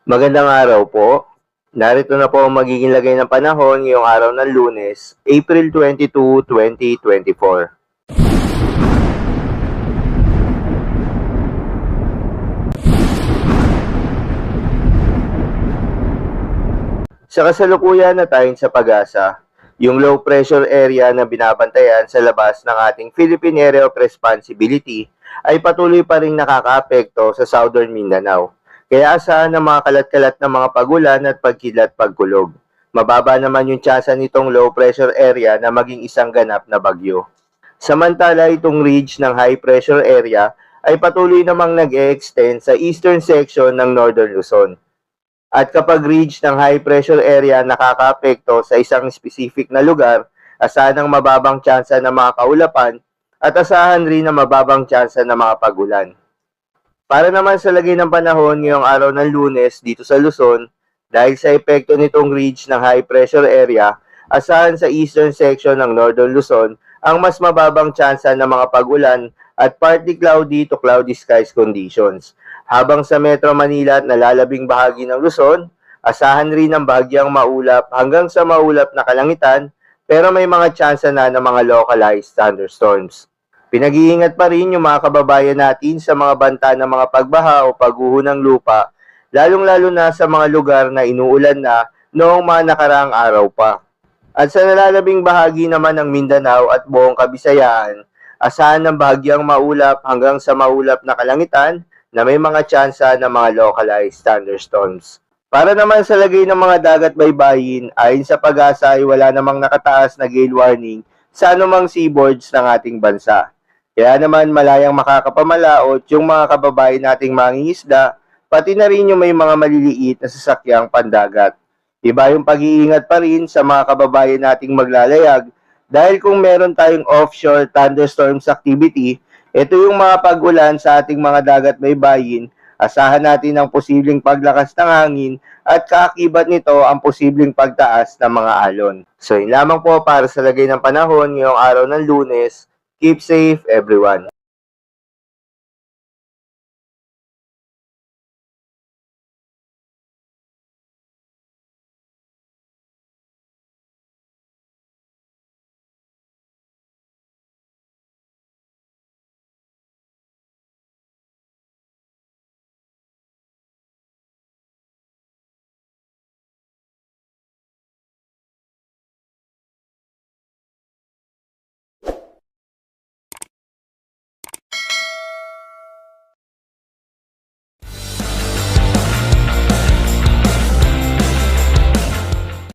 Magandang araw po. Narito na po ang magiging lagay ng panahon ngayong araw ng Lunes, April 22, 2024. Sa kasalukuyan na tayong sa pag-asa, yung low pressure area na binabantayan sa labas ng ating Philippine Area of Responsibility ay patuloy pa rin nakakaapekto sa Southern Mindanao. Kaya asahan ng mga kalat-kalat na mga pagulan at pagkilat-pagkulog. Mababa naman yung tsansa nitong low pressure area na maging isang ganap na bagyo. Samantala, itong ridge ng high pressure area ay patuloy namang nag-e-extend sa eastern section ng Northern Luzon. At kapag ridge ng high pressure area nakakaapekto sa isang specific na lugar, asahan ng mababang tsansa ng mga kaulapan at asahan rin na mababang tsansa ng mga pagulan. Para naman sa lagay ng panahon ngayong araw ng Lunes dito sa Luzon, dahil sa epekto nitong ridge ng high pressure area, asahan sa eastern section ng Northern Luzon ang mas mababang tsansa ng mga pagulan at partly cloudy to cloudy skies conditions. Habang sa Metro Manila at nalalabing bahagi ng Luzon, asahan rin ang bahagyang maulap hanggang sa maulap na kalangitan pero may mga tsansa na ng mga localized thunderstorms. Pinag-iingat pa rin yung mga kababayan natin sa mga banta ng mga pagbaha o pagguho ng lupa, lalong-lalo na sa mga lugar na inuulan na noong mga nakaraang araw pa. At sa nalalabing bahagi naman ng Mindanao at buong Kabisayaan, asahan ng bahagyang maulap hanggang sa maulap na kalangitan na may mga tsansa ng mga localized thunderstorms. Para naman sa lagay ng mga dagat baybayin, ayon sa pag-asa ay wala namang nakataas na gale warning sa anumang seaboards ng ating bansa. Kaya naman malayang makakapamalaot yung mga kababayan nating mangingisda, pati na rin yung may mga maliliit na sasakyang pandagat. Iba yung pag-iingat pa rin sa mga kababayan nating maglalayag dahil kung meron tayong offshore thunderstorms activity, ito yung mga pag-ulan sa ating mga dagat baybayin, asahan natin ang posibleng paglakas ng hangin at kaakibat nito ang posibleng pagtaas ng mga alon. So yun lamang po para sa lagay ng panahon ngayong araw ng Lunes. Keep safe everyone.